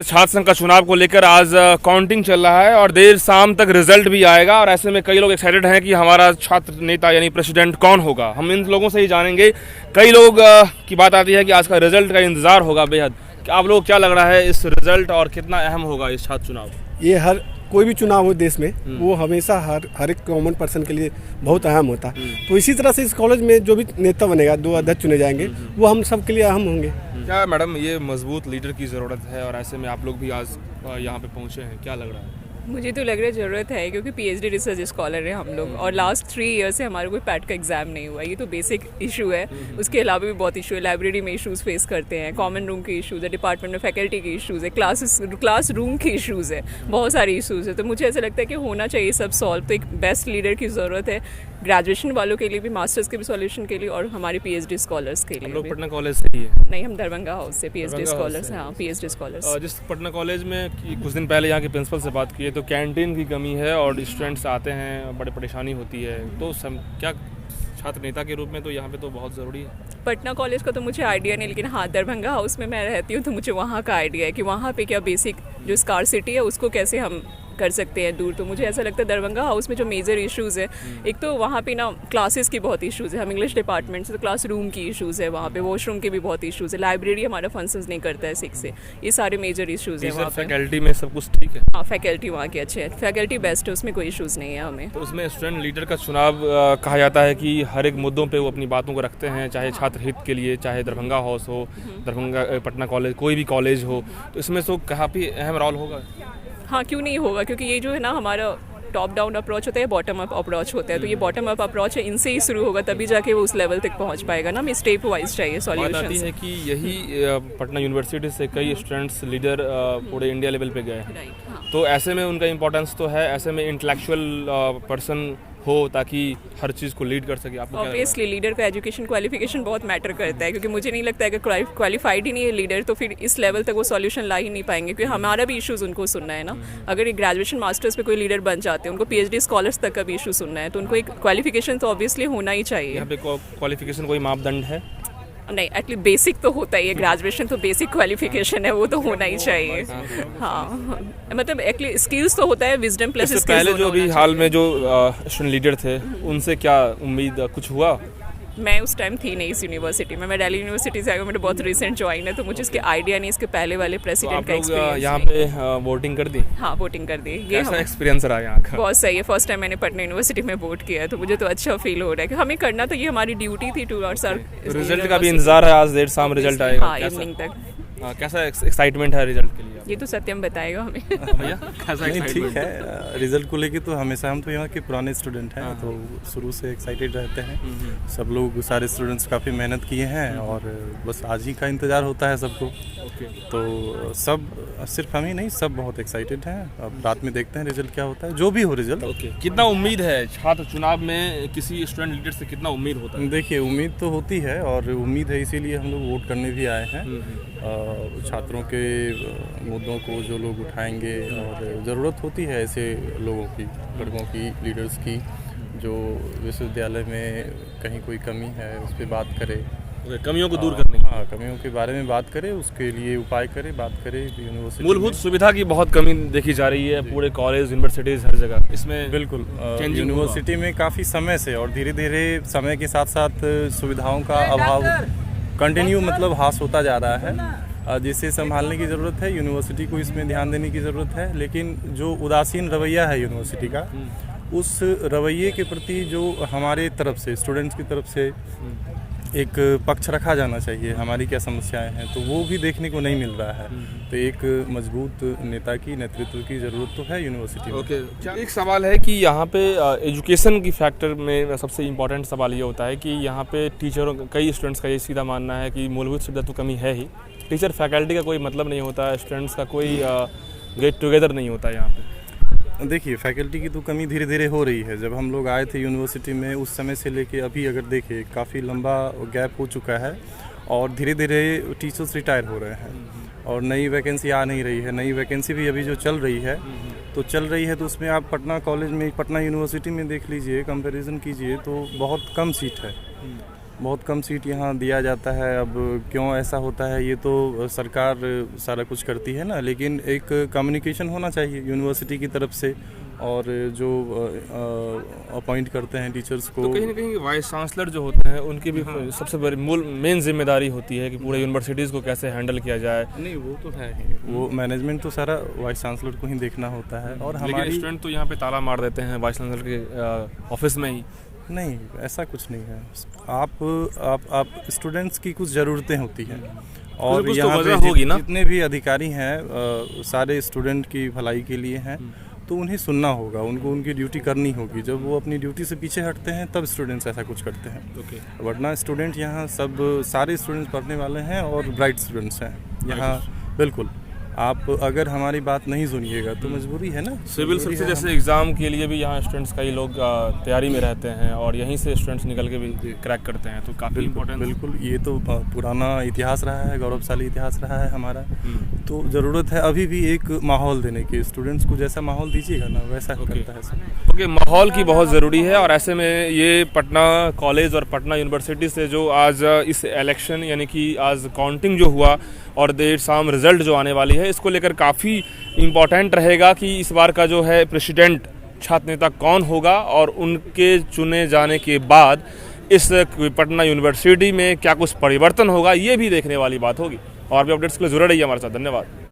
छात्र संघ का चुनाव को लेकर आज काउंटिंग चल रहा है और देर शाम तक रिजल्ट भी आएगा और ऐसे में कई लोग एक्साइटेड हैं कि हमारा छात्र नेता यानी प्रेसिडेंट कौन होगा। हम इन लोगों से ही जानेंगे। कई लोग की बात आती है कि आज का रिजल्ट का इंतजार होगा बेहद। आप लोग क्या लग रहा है इस रिजल्ट और कितना अहम होगा इस छात्र चुनाव? ये हर कोई भी चुनाव हो देश में वो हमेशा हर एक कॉमन पर्सन के लिए बहुत अहम होता है। तो इसी तरह से इस कॉलेज में जो भी नेता बनेगा, 2 अध्यक्ष चुने जाएंगे, वो हम सब के लिए अहम होंगे। क्या मैडम ये मजबूत लीडर की ज़रूरत है और ऐसे में आप लोग भी आज यहाँ पे पहुँचे हैं, क्या लग रहा है? मुझे तो लग रहा है ज़रूरत है, क्योंकि पीएचडी रिसर्च स्कॉलर है हम लोग और लास्ट 3 ईयर से हमारा कोई पैट का एग्जाम नहीं हुआ। ये तो बेसिक इशू है। उसके अलावा भी बहुत इशू है। लाइब्रेरी में इश्यूज़ फेस करते हैं, कॉमन रूम के इश्यूज़ है, डिपार्टमेंट में फैकल्टी के इश्यूज़ है, क्लास रूम के इश्यूज़ है, बहुत सारे इश्यूज़ है। तो मुझे ऐसा लगता है कि होना चाहिए सब सॉल्व। तो एक बेस्ट लीडर की ज़रूरत है, ग्रेजुएशन वालों के लिए भी, मास्टर्स के भी सॉल्यूशन के लिए और हमारे पीएचडी स्कॉलर्स के लिए। हम लोग पटना कॉलेज से ही है? नहीं, हम दरभंगा हाउस से पीएचडी स्कॉलर्स हैं। हाँ, पीएचडी स्कॉलर्स। जिस पटना कॉलेज में कुछ दिन पहले यहाँ के प्रिंसिपल से बात की है तो कैंटीन की कमी है और स्टूडेंट्स आते हैं, बड़ी परेशानी होती है। तो क्या छात्र नेता के रूप में तो यहाँ पे तो बहुत ज़रूरी है। पटना कॉलेज का तो मुझे आइडिया नहीं, लेकिन हाँ, दरभंगा हाउस में मैं रहती हूँ तो मुझे वहाँ का आइडिया है कि वहाँ पे क्या बेसिक जो स्कार्सिटी है उसको कैसे हम कर सकते हैं दूर। तो मुझे ऐसा लगता है दरभंगा हाउस में जो मेजर इश्यूज़ है, एक तो वहाँ पे ना क्लासेस की बहुत इश्यूज़ है। हम इंग्लिश डिपार्टमेंट से, तो क्लास रूम की इश्यूज़ है वहाँ पे, वॉशरूम के भी बहुत इश्यूज़ है, लाइब्रेरी हमारा फंक्शंस नहीं करता है 6 से। ये सारे मेजर इश्यूज़ है वहाँ पे। फैकल्टी में सब कुछ ठीक है? हाँ, फैकल्टी वहाँ के अच्छे हैं, फैकल्टी बेस्ट है, उसमें कोई इश्यूज़ नहीं है हमें। तो उसमें स्टूडेंट लीडर का चुनाव कहा जाता है कि हर एक मुद्दों पे वो अपनी बातों को रखते हैं, चाहे छात्र हित के लिए, चाहे दरभंगा हाउस हो, दरभंगा पटना कॉलेज, कोई भी कॉलेज हो। तो इसमें तो काफ़ी अहम रोल होगा। हाँ, क्यों नहीं होगा, क्योंकि ये जो है ना हमारा टॉप डाउन अप्रोच होता है, बॉटम अप अप्रोच होता है। तो ये बॉटम अप अप्रोच है, इनसे ही शुरू होगा, तभी जाके वो उस लेवल तक पहुंच पाएगा ना। हमें स्टेप वाइज चाहिए सॉल्यूशन। बात है कि यही पटना यूनिवर्सिटी से कई स्टूडेंट्स लीडर पूरे इंडिया लेवल पे गए हैं। तो ऐसे में उनका इम्पोर्टेंस तो है, ऐसे में इंटेलेक्चुअल पर्सन हो ताकि हर चीज़ को लीड कर सके। आपको ऑब्वियसली लीडर का एजुकेशन क्वालिफिकेशन बहुत मैटर करता है, क्योंकि मुझे नहीं लगता है कि क्वालिफाइड ही नहीं है लीडर तो फिर इस लेवल तक वो सॉल्यूशन ला ही नहीं पाएंगे, क्योंकि हमारा भी इश्यूज़ उनको सुनना है ना। अगर ये ग्रेजुएशन मास्टर्स पे कोई लीडर बन जाते हैं, उनको पीएचडी स्कॉलर्स तक का भी इशू सुनना है, तो उनको एक क्वालिफिकेशन तो ऑब्वियसली होना ही चाहिए। यहाँ पे क्वालिफिकेशन कोई मापदंड है? नहीं, एटलीस्ट बेसिक तो होता ही है। ग्रेजुएशन तो बेसिक क्वालिफिकेशन है, वो तो होना ही चाहिए। हाँ, मतलब एटलीस्ट स्किल्स तो होता है, विजडम प्लस स्किल्स। पहले जो भी हाल में जो स्टूडेंट लीडर थे उनसे क्या उम्मीद कुछ हुआ? मैं उस टाइम थी नहीं इस यूनिवर्सिटी में, मैं दिल्ली यूनिवर्सिटी से आई हूँ, मेरे बहुत रिसेंट ज्वाइन है, तो मुझे इसके आइडिया नहीं, इसके पहले वाले प्रेसिडेंट का एक्सपीरियंस। यहाँ पे वोटिंग कर दी? हाँ, वोटिंग कर दी। ये कैसा एक्सपीरियंस रहा यहाँ का? बहुत सही है। फर्स्ट टाइम मैंने पटना यूनिवर्सिटी में वोट किया है, तो मुझे तो अच्छा फील हो रहा है कि हमें करना, तो ये हमारी ड्यूटी थी टूवर्ड्स आवर। रिजल्ट का भी इंतजार है, आज देर शाम रिजल्ट आएगा। हाँ, इवनिंग तक। कैसा एक्साइटमेंट है रिजल्ट के लिए? ये तो सत्यम बताएगा हमें। भैया कैसा नहीं, ठीक एक्साइटमेंट है। रिजल्ट को लेके तो हमेशा हम तो यहाँ के पुराने स्टूडेंट हैं, तो शुरू से एक्साइटेड रहते हैं। सब लोग, सारे स्टूडेंट्स काफ़ी मेहनत किए हैं और बस आज ही का इंतज़ार होता है सबको। तो सब, सिर्फ हम ही नहीं, सब बहुत एक्साइटेड हैं। अब रात में देखते हैं रिजल्ट क्या होता है, जो भी हो रिजल्ट। कितना उम्मीद है छात्र चुनाव में, किसी स्टूडेंट लीडर से कितना उम्मीद होता है? देखिए, उम्मीद तो होती है और उम्मीद है, इसीलिए हम लोग वोट करने भी आए हैं। छात्रों के मुद्दों को जो लोग उठाएंगे, और ज़रूरत होती है ऐसे लोगों की, लड़कों की, लीडर्स की, जो विश्वविद्यालय में कहीं कोई कमी है उस पर बात करे, कमियों को दूर करने। हाँ, कमियों के बारे में बात करे, उसके लिए उपाय करे, बात करे। यूनिवर्सिटी मूलभूत सुविधा की बहुत कमी देखी जा रही है पूरे कॉलेज, यूनिवर्सिटीज़, हर जगह। इसमें बिल्कुल यूनिवर्सिटी में काफ़ी समय से, और धीरे धीरे समय के साथ साथ सुविधाओं का अभाव कंटिन्यू मतलब हास होता जा रहा है, जिसे संभालने की ज़रूरत है। यूनिवर्सिटी को इसमें ध्यान देने की ज़रूरत है, लेकिन जो उदासीन रवैया है यूनिवर्सिटी का, उस रवैये के प्रति जो हमारे तरफ से, स्टूडेंट्स की तरफ से एक पक्ष रखा जाना चाहिए, हमारी क्या समस्याएं हैं, तो वो भी देखने को नहीं मिल रहा है। तो एक मजबूत नेता की, नेतृत्व की ज़रूरत तो है यूनिवर्सिटी में। एक सवाल है कि यहाँ पे एजुकेशन की फैक्टर में सबसे इम्पोर्टेंट सवाल ये होता है कि यहाँ पे टीचरों, कई स्टूडेंट्स का ये सीधा मानना है कि मूलभूत सुविधा तो कमी है ही, टीचर फैकल्टी का कोई मतलब नहीं होता है, स्टूडेंट्स का कोई गेट टुगेदर नहीं होता यहाँ पे। देखिए, फैकल्टी की तो कमी धीरे धीरे हो रही है। जब हम लोग आए थे यूनिवर्सिटी में, उस समय से लेके अभी अगर देखें, काफ़ी लंबा गैप हो चुका है और धीरे धीरे टीचर्स रिटायर हो रहे हैं और नई वैकेंसी आ नहीं रही है। नई वैकेंसी भी अभी जो चल रही है तो उसमें आप पटना कॉलेज में, पटना यूनिवर्सिटी में देख लीजिए, कंपैरिजन कीजिए तो बहुत कम सीट है। बहुत कम सीट यहाँ दिया जाता है। अब क्यों ऐसा होता है ये तो सरकार सारा कुछ करती है ना, लेकिन एक कम्युनिकेशन होना चाहिए यूनिवर्सिटी की तरफ से और जो अपॉइंट करते हैं टीचर्स को। तो कहीं ना कहीं वाइस चांसलर जो होते हैं उनकी भी सबसे बड़ी मेन जिम्मेदारी होती है कि पूरे यूनिवर्सिटीज़ को कैसे हैंडल किया जाए। नहीं वो तो है ही, वो मैनेजमेंट तो सारा वाइस चांसलर को ही देखना होता है। और हमारी स्टूडेंट तो यहाँ पे ताला मार देते हैं वाइस चांसलर के ऑफिस में ही। नहीं, ऐसा कुछ नहीं है। आप स्टूडेंट्स की कुछ ज़रूरतें होती हैं और कुछ तो यहाँ वजह पे होगी ना? जितने भी अधिकारी हैं सारे स्टूडेंट की भलाई के लिए हैं, तो उन्हें सुनना होगा, उनको उनकी ड्यूटी करनी होगी। जब वो अपनी ड्यूटी से पीछे हटते हैं तब स्टूडेंट्स ऐसा कुछ करते हैं। वरना स्टूडेंट यहाँ सारे स्टूडेंट्स पढ़ने वाले हैं और ब्राइट स्टूडेंट्स हैं यहाँ। बिल्कुल, आप अगर हमारी बात नहीं सुनिएगा तो मजबूरी है ना। सिविल सर्विस जैसे एग्ज़ाम के लिए भी यहाँ स्टूडेंट्स कई लोग तैयारी में रहते हैं और यहीं से स्टूडेंट्स निकल के भी क्रैक करते हैं, तो काफ़ी इम्पोर्टेंट। बिल्कुल, ये तो पुराना इतिहास रहा है, गौरवशाली इतिहास रहा है हमारा। तो ज़रूरत है अभी भी एक माहौल देने की। स्टूडेंट्स को जैसा माहौल दीजिएगा ना वैसा करता है सब। ओके, माहौल की बहुत ज़रूरी है और ऐसे में ये पटना कॉलेज और पटना यूनिवर्सिटी से जो आज इस इलेक्शन यानी कि आज काउंटिंग जो हुआ और देर शाम रिजल्ट जो आने वाली है, इसको लेकर काफ़ी इम्पोर्टेंट रहेगा कि इस बार का जो है प्रेसिडेंट छात्र नेता कौन होगा और उनके चुने जाने के बाद इस पटना यूनिवर्सिटी में क्या कुछ परिवर्तन होगा, ये भी देखने वाली बात होगी। और भी अपडेट्स के लिए जुड़े रहिए हमारे साथ। धन्यवाद।